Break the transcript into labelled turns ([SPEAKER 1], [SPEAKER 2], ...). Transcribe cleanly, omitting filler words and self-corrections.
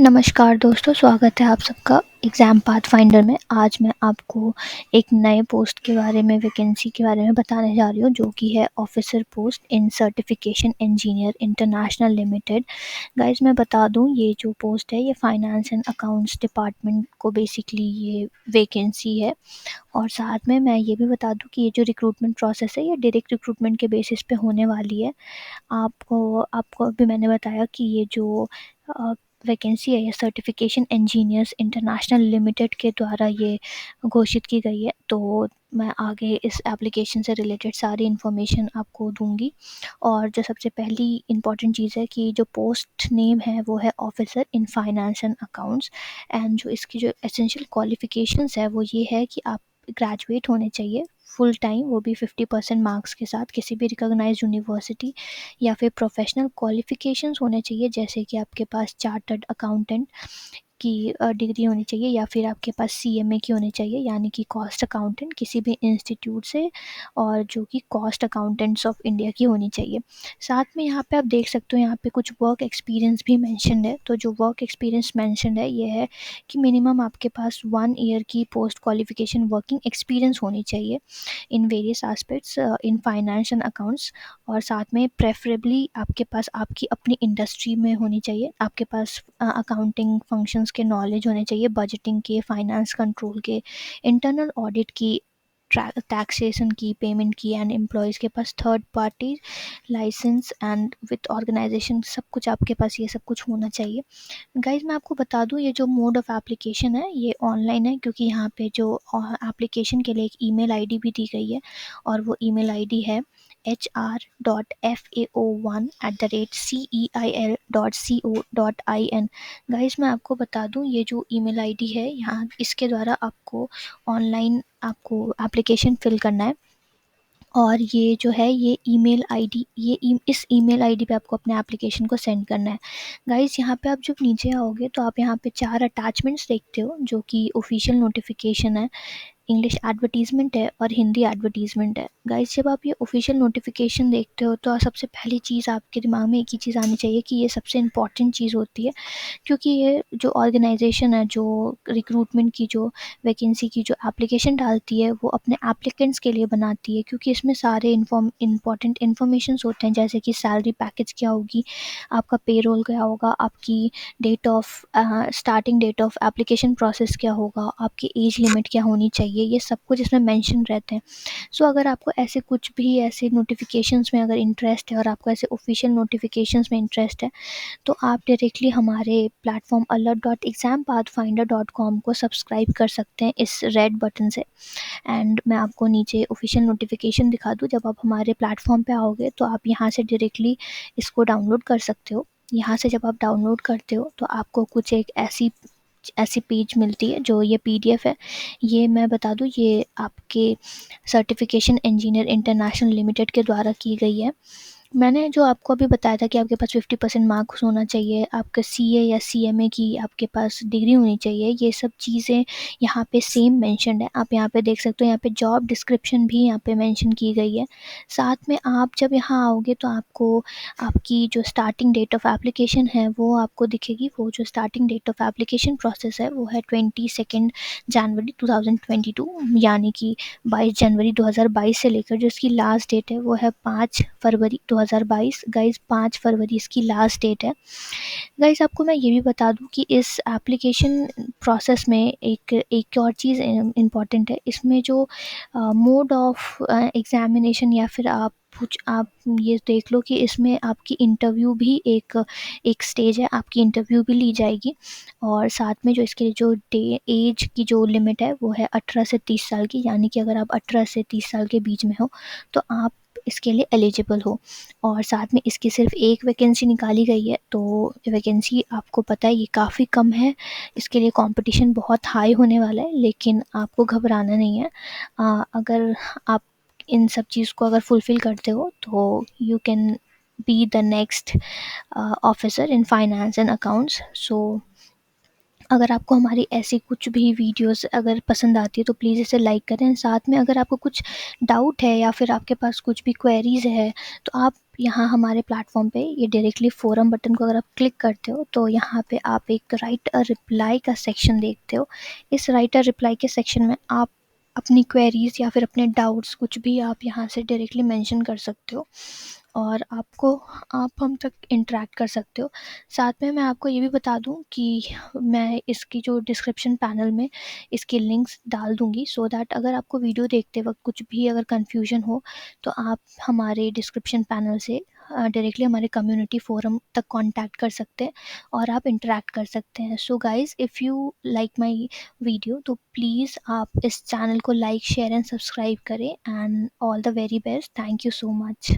[SPEAKER 1] नमस्कार दोस्तों, स्वागत है आप सबका एग्ज़ाम पाथ फाइंडर में। आज मैं आपको एक नए पोस्ट के बारे में, वैकेंसी के बारे में बताने जा रही हूँ, जो कि है ऑफ़िसर पोस्ट इन certification engineer international limited. Guys, मैं बता दूँ, ये जो पोस्ट है ये फाइनेंस एंड अकाउंट्स डिपार्टमेंट को बेसिकली ये वैकेंसी है। और साथ में मैं ये भी बता दूँ कि ये जो रिक्रूटमेंट प्रोसेस है ये डायरेक्ट रिक्रूटमेंट के बेसिस पे होने वाली है। आपको अभी मैंने बताया कि ये जो वैकेंसी है ये सर्टिफिकेशन इंजीनियर्स इंटरनेशनल लिमिटेड के द्वारा ये घोषित की गई है। तो मैं आगे इस एप्लीकेशन से रिलेटेड सारी इन्फॉर्मेशन आपको दूंगी। और जो सबसे पहली इम्पॉर्टेंट चीज़ है कि जो पोस्ट नेम है वो है officer in finance and accounts. And जो इसकी जो एसेंशियल क्वालिफिकेशंस है वो ये है कि आप ग्रेजुएट होने चाहिए फुल टाइम, वो भी 50% मार्क्स के साथ किसी भी रिकॉग्नाइज्ड यूनिवर्सिटी, या फिर प्रोफेशनल क्वालिफिकेशंस होने चाहिए, जैसे कि आपके पास चार्टर्ड अकाउंटेंट की डिग्री होनी चाहिए, या फिर आपके पास सीएमए की होनी चाहिए, यानी कि कॉस्ट अकाउंटेंट किसी भी इंस्टीट्यूट से, और जो कि कॉस्ट अकाउंटेंट्स ऑफ इंडिया की होनी चाहिए। साथ में यहाँ पे आप देख सकते हो, यहाँ पे कुछ वर्क एक्सपीरियंस भी मेंशन्ड है। तो जो वर्क एक्सपीरियंस मेंशन्ड है ये है कि मिनिमम आपके पास 1 ईयर की पोस्ट क्वालिफिकेशन वर्किंग एक्सपीरियंस होनी चाहिए in various aspects in finance and accounts. और साथ में प्रेफरेबली आपके पास आपकी अपनी इंडस्ट्री में होनी चाहिए, आपके पास अकाउंटिंग फंक्शंस के नॉलेज होने चाहिए, बजटिंग के, फाइनेंस कंट्रोल के, इंटरनल ऑडिट की, टैक्सेशन की, पेमेंट की, एंड एम्प्लॉयज़ के पास third party licence and with organisation, सब कुछ आपके पास ये सब कुछ होना चाहिए। गाइज, मैं आपको बता दूं, ये जो मोड ऑफ़ एप्लीकेशन है ये ऑनलाइन है, क्योंकि यहाँ पे जो एप्लीकेशन के लिए एक ईमेल आईडी भी दी गई है, और वो ईमेल आईडी है hr.fao1@ceil.co.in। गाइज, मैं आपको बता दूं, ये जो ईमेल आईडी है यहाँ, इसके द्वारा आपको ऑनलाइन आपको एप्लीकेशन फिल करना है। और ये जो है ये ईमेल आईडी, इस ईमेल आईडी पे आपको अपने एप्लीकेशन को सेंड करना है। गाइस, यहाँ पे आप जब नीचे आओगे तो आप यहाँ पे 4 अटैचमेंट्स देखते हो, जो कि ऑफिशियल नोटिफिकेशन है, इंग्लिश एडवर्टीजमेंट है, और हिंदी एडवर्टीजमेंट है। गाइस, जब आप ये ऑफिशियल नोटिफिकेशन देखते हो तो सबसे पहली चीज़ आपके दिमाग में एक ही चीज़ आनी चाहिए कि ये सबसे इम्पॉर्टेंट चीज़ होती है, क्योंकि ये जो ऑर्गेनाइजेशन है जो रिक्रूटमेंट की जो वैकेंसी की जो एप्लीकेशन डालती है वो अपने एप्लीकेंट्स के लिए बनाती है, क्योंकि इसमें सारे इम्पॉर्टेंट इन्फॉर्मेशंस होते हैं, जैसे कि सैलरी पैकेज क्या होगी, आपका पेरोल क्या होगा, आपकी date of starting date of application process क्या होगा, आपकी एज लिमिट क्या होनी चाहिए, ये सब कुछ इसमें मेंशन रहते हैं। सो अगर आपको ऐसे कुछ भी ऐसे नोटिफिकेशंस में अगर इंटरेस्ट है, और आपको ऐसे ऑफिशियल नोटिफिकेशंस में इंटरेस्ट है, तो आप डायरेक्टली हमारे प्लेटफॉर्म alert.exampathfinder.com को सब्सक्राइब कर सकते हैं इस रेड बटन से। एंड मैं आपको नीचे ऑफिशियल नोटिफिकेशन दिखा दूँ, जब आप हमारे प्लेटफॉर्म पे आओगे तो आप यहाँ से डायरेक्टली इसको डाउनलोड कर सकते हो। यहाँ से जब आप डाउनलोड करते हो तो आपको कुछ एक ऐसी ऐसी पेज मिलती है, जो ये पीडीएफ है, ये मैं बता दूँ, ये आपके सर्टिफिकेशन इंजीनियर इंटरनेशनल लिमिटेड के द्वारा की गई है। मैंने जो आपको अभी बताया था कि आपके पास 50% मार्क्स होना चाहिए, आपका सीए या सीएमए की आपके पास डिग्री होनी चाहिए, ये सब चीज़ें यहाँ पे सेम मेंशन्ड है। आप यहाँ पे देख सकते हो, यहाँ पे जॉब डिस्क्रिप्शन भी यहाँ पे मेंशन की गई है। साथ में आप जब यहाँ आओगे तो आपको आपकी जो स्टार्टिंग डेट ऑफ एप्लीकेशन है वो आपको दिखेगी। वो जो starting date of application process है वो है 22 जनवरी 2022, यानी कि 22 जनवरी 2022 से लेकर जो इसकी लास्ट डेट है वो है 5 फरवरी 2022। गाइज, 5 फरवरी इसकी लास्ट डेट है। गाइज, आपको मैं ये भी बता दूं कि इस एप्लीकेशन प्रोसेस में एक एक और चीज़ इम्पॉर्टेंट है, इसमें जो मोड ऑफ एग्जामिनेशन, या फिर आप ये देख लो कि इसमें आपकी इंटरव्यू भी एक एक स्टेज है, आपकी इंटरव्यू भी ली जाएगी। और साथ में जो इसके जो एज की जो लिमिट है वो है 18 से 30 साल की, यानी कि अगर आप 18 से 30 साल के बीच में हो तो आप इसके लिए एलिजिबल हो। और साथ में इसकी सिर्फ एक वैकेंसी निकाली गई है, तो वैकेंसी आपको पता है ये काफ़ी कम है, इसके लिए कंपटीशन बहुत हाई होने वाला है, लेकिन आपको घबराना नहीं है। अगर आप इन सब चीज़ को अगर फुलफ़िल करते हो तो you can be the next officer in finance and accounts. So अगर आपको हमारी ऐसी कुछ भी वीडियोस अगर पसंद आती है तो प्लीज़ इसे लाइक करें। साथ में अगर आपको कुछ डाउट है या फिर आपके पास कुछ भी क्वेरीज़ है तो आप यहाँ हमारे प्लेटफॉर्म पे ये डायरेक्टली फोरम बटन को अगर आप क्लिक करते हो तो यहाँ पे आप एक राइट अ रिप्लाई का सेक्शन देखते हो। इस राइट अ रिप्लाई के सेक्शन में आप अपनी क्वेरीज या फिर अपने डाउट्स कुछ भी आप यहाँ से डायरेक्टली मेंशन कर सकते हो और आप हम तक इंटरेक्ट कर सकते हो। साथ में मैं आपको ये भी बता दूं कि मैं इसकी जो डिस्क्रिप्शन पैनल में इसकी लिंक्स डाल दूंगी, सो दैट अगर आपको वीडियो देखते वक्त कुछ भी अगर कन्फ्यूजन हो तो आप हमारे डिस्क्रिप्शन पैनल से डायरेक्टली हमारे कम्युनिटी फोरम तक कांटेक्ट कर सकते हैं और आप इंटरेक्ट कर सकते हैं। So guys, if you like my video तो प्लीज़ आप इस चैनल को लाइक शेयर एंड सब्सक्राइब करें। And all the very best, thank you so much.